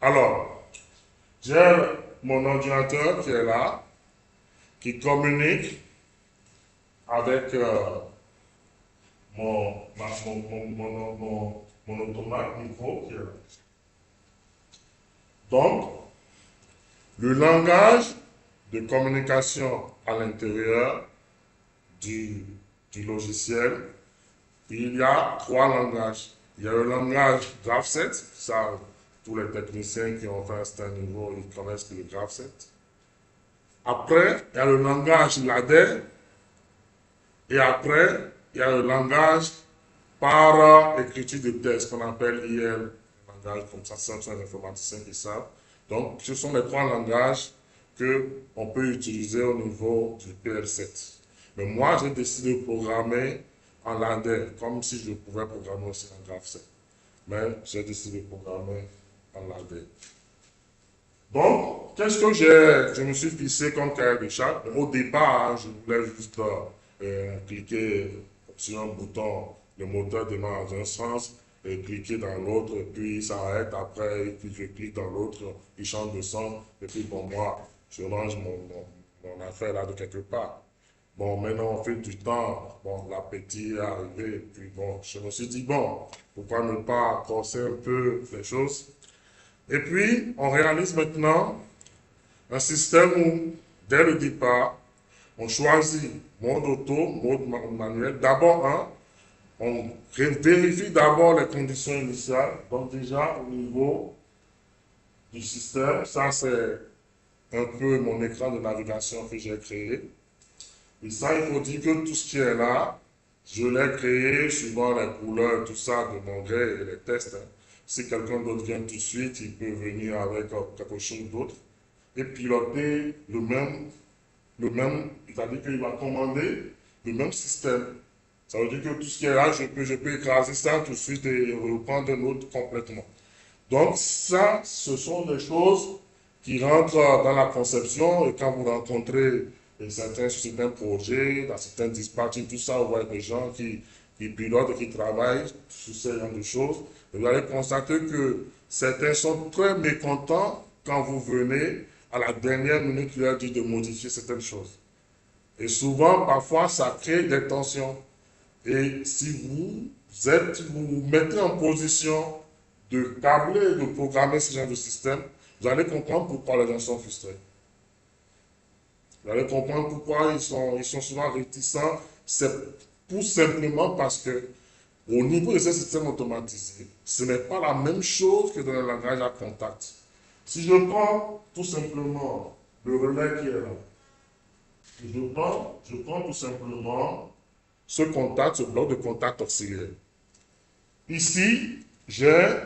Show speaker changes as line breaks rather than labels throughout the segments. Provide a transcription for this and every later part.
Alors, j'ai mon ordinateur qui est là, qui communique avec mon automate micro qui est là. Donc, le langage de communication à l'intérieur du, du logiciel, il y a trois langages. Il y a le langage GraphSet, ça, tous les techniciens qui ont fait un certain niveau, ils connaissent le GraphSet. Après, il y a le langage ladder, et après, il y a le langage par écriture de texte qu'on appelle IL, langage comme ça, ce sont les informaticiens qui savent. Donc, ce sont les trois langages qu'on peut utiliser au niveau du PL7. Mais moi, j'ai décidé de programmer en ladder, comme si je pouvais programmer aussi en GraphSet. Mais j'ai décidé de programmer en ladder. Donc, qu'est-ce que je me suis fixé comme cahier de charge? Au départ, je voulais juste cliquer sur un bouton, le moteur démarre dans un sens, et cliquer dans l'autre, et puis ça arrête après, et puis je clique dans l'autre, il change de son, et puis bon, moi, je range mon affaire là de quelque part. Bon, maintenant, au fil du temps, bon, l'appétit est arrivé, et puis bon, je me suis dit, bon, pourquoi ne pas corser un peu les choses? Et puis, on réalise maintenant un système où, dès le départ, on choisit mode auto, mode manuel. D'abord, on vérifie d'abord les conditions initiales. Donc déjà, au niveau du système, ça c'est un peu mon écran de navigation que j'ai créé. Et ça, il faut dire que tout ce qui est là, je l'ai créé suivant les couleurs, tout ça, de mon gré et les tests. Si quelqu'un d'autre vient tout de suite, il peut venir avec quelque chose d'autre et piloter c'est-à-dire qu'il va commander le même système. Ça veut dire que tout ce qui est là, je peux écraser ça tout de suite et reprendre un autre complètement. Donc ça, ce sont des choses qui rentrent dans la conception et quand vous rencontrez certains projets, dans certains dispatchs, tout ça, vous voyez des gens qui pilotent et qui travaillent sur ce genre de choses. Et vous allez constater que certains sont très mécontents quand vous venez à la dernière minute leur dire de modifier certaines choses. Et souvent, parfois, ça crée des tensions. Et si vous mettez en position de câbler, de programmer ce genre de système, vous allez comprendre pourquoi les gens sont frustrés. Vous allez comprendre pourquoi ils sont souvent réticents. C'est tout simplement parce que au niveau de ces systèmes automatisés, ce n'est pas la même chose que dans le langage à contact. Si je prends tout simplement le relais qui est là, je prends tout simplement ce contact, ce bloc de contact auxiliaire. Ici, j'ai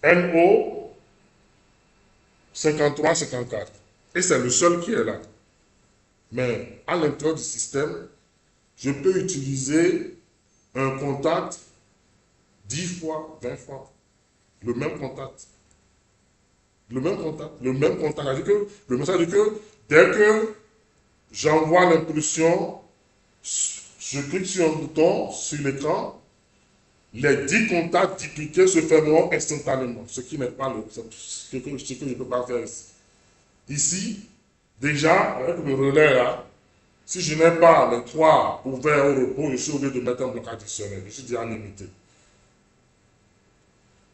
NO 5354 et c'est le seul qui est là. Mais à l'intérieur du système, je peux utiliser un contact 10 fois, 20 fois. Le même contact. Le même contact. Le même contact. Le message dit que dès que j'envoie l'impulsion, je clique sur un bouton sur l'écran, les 10 contacts dupliqués se fermeront instantanément, ce qui n'est pas ce que je ne peux pas faire ici. Ici, déjà, avec le relais là, si je n'ai pas les 3 ouverts au repos, je suis obligé de mettre un bloc additionnel. Je suis déjà limité.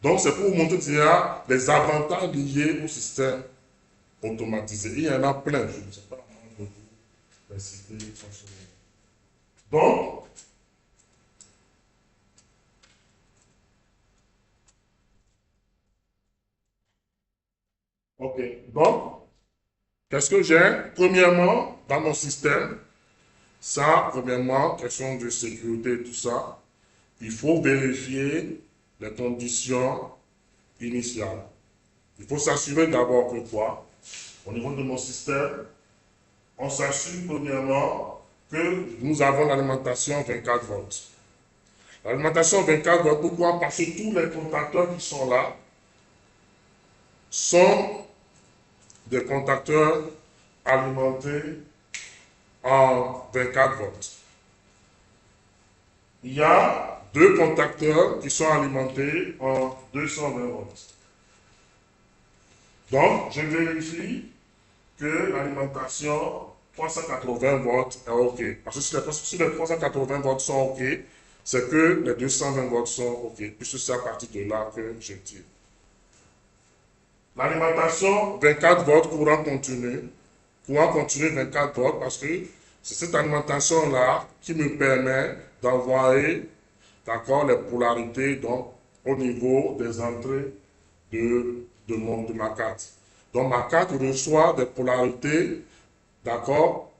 Donc, c'est pour vous montrer qu'il y a les avantages liés au système automatisé. Il y en a plein. Je ne sais pas comment je vous les citer franchement. Donc, ok. Donc, qu'est-ce que j'ai? Premièrement, dans mon système, ça, premièrement, question de sécurité, tout ça, il faut vérifier les conditions initiales. Il faut s'assurer d'abord que quoi? Au niveau de mon système, on s'assure premièrement que nous avons l'alimentation 24 volts. L'alimentation 24 volts, pourquoi? Parce que tous les contacteurs qui sont là sont des contacteurs alimentés en 24 volts. Il y a deux contacteurs qui sont alimentés en 220 volts. Donc, je vérifie que l'alimentation 380 volts est OK. Parce que si les 380 volts sont OK, c'est que les 220 volts sont OK. Puisque c'est à partir de là que je tire. L'alimentation 24 volts courant continu. Courant continu 24 volts parce que c'est cette alimentation-là qui me permet d'envoyer, d'accord, les polarités donc, au niveau des entrées de ma carte. Donc ma carte reçoit des polarités, d'accord,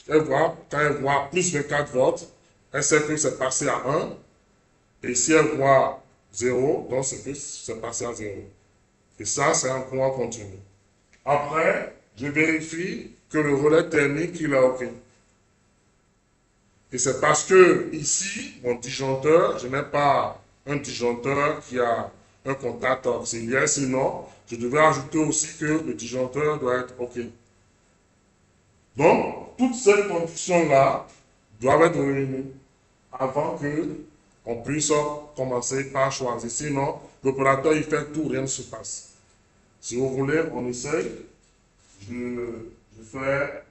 quand elle voit plus 24 volts, elle sait que c'est passé à 1. Et si elle voit 0, donc c'est que c'est passé à 0. Et ça, c'est un courant continu. Après, je vérifie que le relais thermique, il est OK. Et c'est parce que ici, mon disjoncteur, je n'ai pas un disjoncteur qui a un contact auxiliaire, sinon je devrais ajouter aussi que le disjoncteur doit être OK. Donc, toutes ces conditions-là doivent être réunies avant que on puisse commencer par choisir. Sinon, l'opérateur, il fait tout, rien ne se passe. Si vous voulez, on essaye. Je fais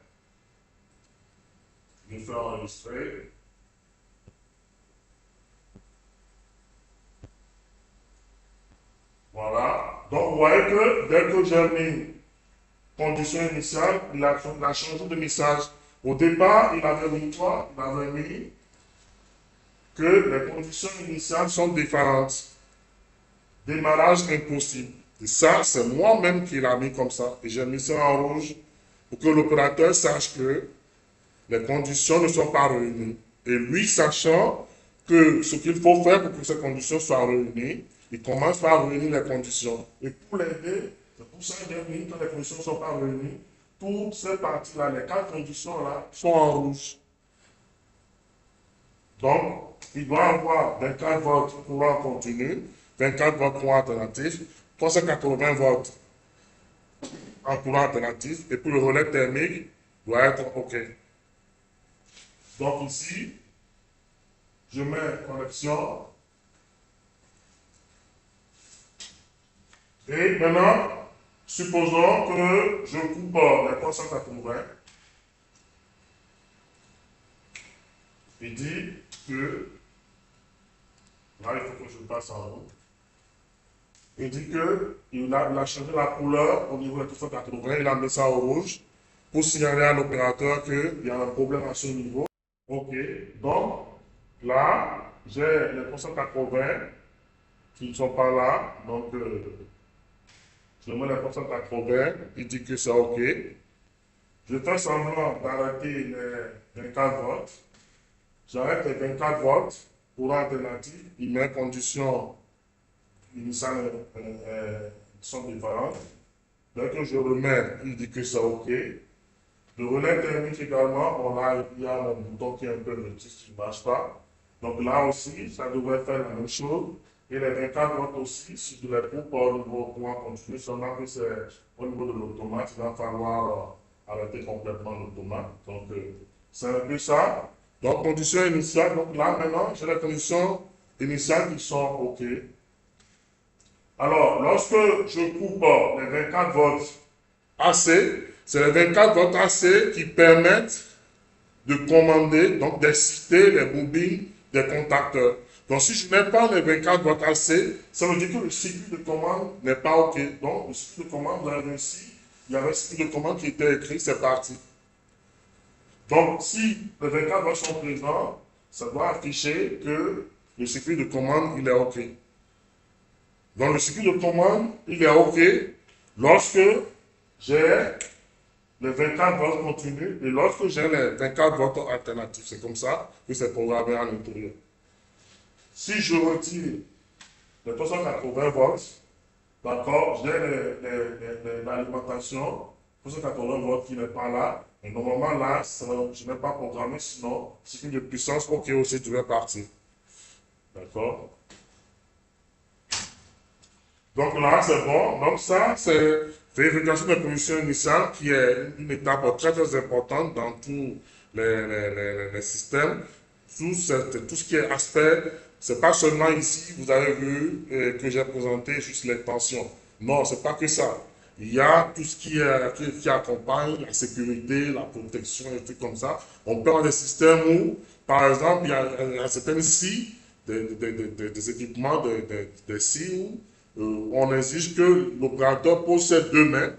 enregistrer. Voilà. Donc, vous voyez que dès que j'ai mis condition initiale, il a changé de message. Au départ, il avait mis quoi? Il avait mis que les conditions initiales sont différentes. Démarrage impossible. Et ça, c'est moi-même qui l'a mis comme ça. Et j'ai mis ça en rouge pour que l'opérateur sache que les conditions ne sont pas réunies. Et lui, sachant que ce qu'il faut faire pour que ces conditions soient réunies, il commence par réunir les conditions. Et pour l'aider, c'est pour ça que j'ai mis que les conditions ne sont pas réunies. Toutes ces parties-là, les 4 conditions-là, sont en rouge. Donc, il doit avoir 24 volts courant continu, 24 volts courant alternatif, 380 volts en courant alternatif, et puis le relais thermique doit être OK. Donc ici, je mets connexion. Et maintenant, supposons que je coupe les 380. Il dit que, là il faut que je passe en haut. Il dit qu'il a changé la couleur au niveau de 380, il a mis ça au rouge pour signaler à l'opérateur qu'il y a un problème à ce niveau. OK, donc là, j'ai les 380 qui ne sont pas là, donc je mets les 380, il dit que c'est OK. Je fais semblant d'arrêter les 24 volts. J'arrête les 24 volts pour alternative, il met condition initiales sont différentes. Dès que je remets, il dit que c'est OK. Le relais thermique également, il y a un bouton qui est un peu petit qui ne marche pas. Donc là aussi, ça devrait faire la même chose. Et les 24 volts aussi, si je les coupe au niveau courant continu, seulement que c'est au niveau de l'automate, il va falloir arrêter complètement l'automate. Donc c'est un peu ça. Donc conditions initiales, donc là maintenant, j'ai les conditions initiales qui sont OK. Alors, lorsque je coupe les 24 volts AC, c'est les 24 volts AC qui permettent de commander, donc d'exciter les bobines des contacteurs. Donc, si je n'ai pas les 24 volts AC, ça veut dire que le circuit de commande n'est pas OK. Donc, le circuit de commande, vous avez ici, il y avait un circuit de commande qui était écrit, c'est parti. Donc, si les 24 volts sont présents, ça doit afficher que le circuit de commande, il est OK. Donc, le circuit de commande, il est OK lorsque j'ai les 24 volts continus et lorsque j'ai les 24 volts alternatifs. C'est comme ça que c'est programmé à l'intérieur. Si je retire les 380 volts, d'accord, j'ai l'alimentation 380 volts qui n'est pas là. Et normalement, là, je n'ai pas programmé, sinon, circuit de puissance, OK aussi, tu vais partir. D'accord? Donc là, c'est bon. Donc ça, c'est vérification de position initiale qui est une étape très très importante dans tous les systèmes. Tout ce qui est aspect, c'est pas seulement ici, vous avez vu que j'ai présenté juste les tensions. Non, c'est pas que ça. il y a tout ce qui accompagne la sécurité, la protection, et des trucs comme ça. On peut avoir des systèmes où, par exemple, il y a certaines scies, des équipements, des scies où on exige que l'opérateur pose ses deux mains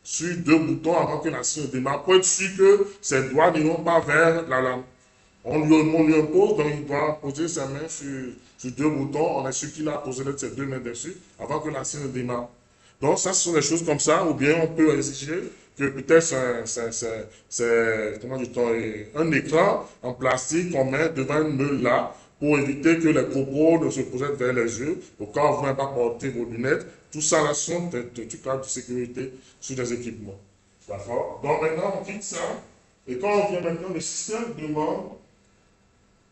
sur deux boutons avant que la scie ne démarre pour être sûr que ses doigts n'iront pas vers la lame. On lui impose, donc il doit poser sa main sur deux boutons. On est sûr qu'il a posé ses deux mains dessus avant que la scie ne démarre. Donc, ça, ce sont des choses comme ça, ou bien on peut exiger que peut-être c'est comment dit-on, un écran en plastique qu'on met devant une meule là pour éviter que les copeaux ne se projettent vers les yeux, au cas où vous n'avez pas porté vos lunettes. Tout ça, là, sont des cadres de sécurité sur des équipements. D'accord? Donc, maintenant, on quitte ça. Et quand on vient maintenant, le système demande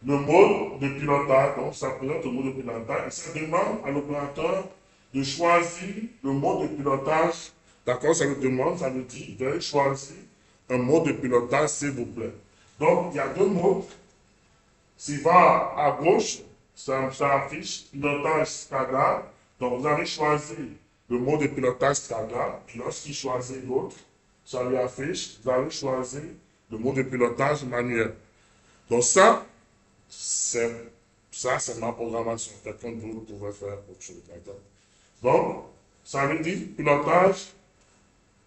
le mode de pilotage. Donc, ça présente le mode de pilotage et ça demande à l'opérateur de choisir le mode de pilotage. D'accord, ça le demande, ça le dit, veuillez choisir un mode de pilotage, s'il vous plaît. Donc, il y a deux modes. S'il va à gauche, ça affiche pilotage standard. Donc, vous avez choisi le mode de pilotage standard. Puis, lorsqu'il choisit l'autre, ça lui affiche, vous avez choisi le mode de pilotage manuel. Donc, ça, c'est ma programmation. Quelqu'un d'autre pourrait faire autre chose. Donc, ça veut dire pilotage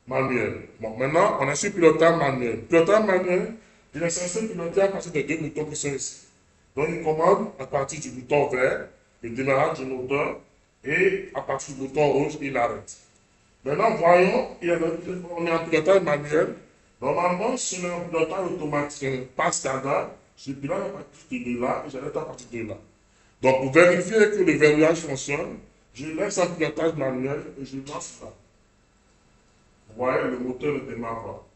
manuel. Bon, maintenant, on a sur pilotage manuel. Pilotage manuel, il est censé piloter à partir des deux boutons qui sont ici. Donc, il commande à partir du bouton vert, le démarrage du moteur, et à partir du bouton rouge, il arrête. Maintenant, voyons, on est en pilotage manuel. Normalement, sur un pilotage automatique, pas standard, je pilote à partir de là et j'arrête à partir de là. Donc, pour vérifier que le verrouillage fonctionne, je laisse un pilotage manuel et je lance là. Vous voyez, le moteur ne démarre pas.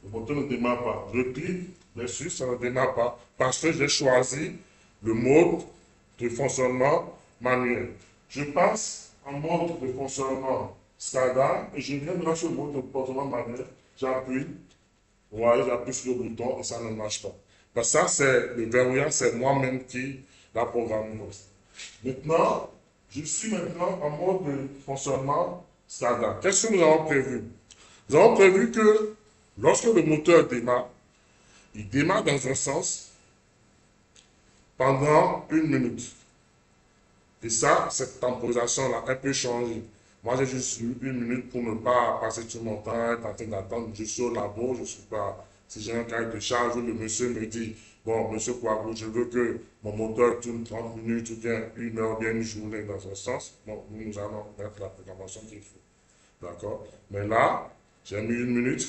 Le moteur ne démarre pas. Je clique dessus, ça ne démarre pas parce que j'ai choisi le mode de fonctionnement manuel. Je passe en mode de fonctionnement standard et je viens de lancer le mode de fonctionnement manuel. J'appuie. Vous voyez, j'appuie sur le bouton et ça ne marche pas. Parce que ça, c'est le verrouillage, c'est moi-même qui l'a programmé. Maintenant, je suis maintenant en mode de fonctionnement standard. Qu'est-ce que nous avons prévu? Nous avons prévu que lorsque le moteur démarre, il démarre dans un sens pendant 1 minute. Et ça, cette temporisation-là, elle peut changer. Moi, j'ai juste eu 1 minute pour ne pas passer tout mon temps, être en train d'attendre. Je suis au labo, je ne suis pas. Si j'ai un cahier de charge, le monsieur me dit, bon, monsieur Kouakou, je veux que mon moteur tourne 30 minutes ou bien 1 heure, bien une journée dans un sens. Bon, nous allons mettre la programmation qu'il faut. D'accord? Mais là, j'ai mis 1 minute.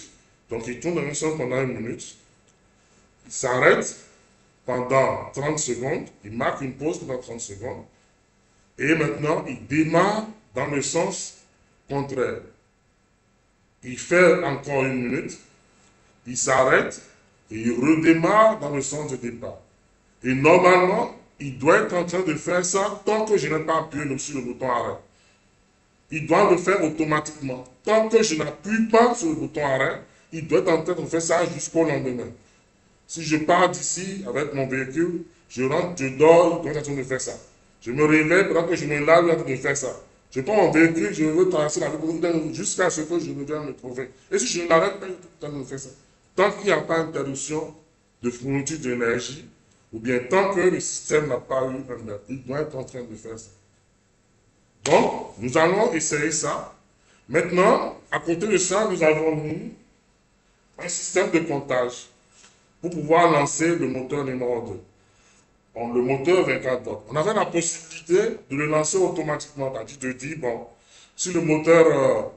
Donc, il tourne dans un sens pendant 1 minute. Il s'arrête pendant 30 secondes. Il marque une pause pendant 30 secondes. Et maintenant, il démarre dans le sens contraire. Il fait encore 1 minute. Il s'arrête et il redémarre dans le sens de départ. Et normalement, il doit être en train de faire ça tant que je n'ai pas appuyé sur le bouton arrêt. Il doit le faire automatiquement. Tant que je n'appuie pas sur le bouton arrêt, il doit être en train de faire ça jusqu'au lendemain. Si je pars d'ici avec mon véhicule, je rentre, je dors, il doit être en train de faire ça. Je me réveille, pendant que je me lave, il est en train de faire ça. Je prends mon véhicule, je veux traverser la route jusqu'à ce que je revienne me trouver. Et si je n'arrête pas, il est en train de faire ça. Tant qu'il n'y a pas d'interruption de fourniture d'énergie, ou bien tant que le système n'a pas eu un heure, il doit être en train de faire ça. Donc, nous allons essayer ça. Maintenant, à côté de ça, nous avons mis un système de comptage pour pouvoir lancer le moteur numéro 2. Bon, le moteur 24 volts. On avait la possibilité de le lancer automatiquement, c'est-à-dire de dire, bon, si le moteur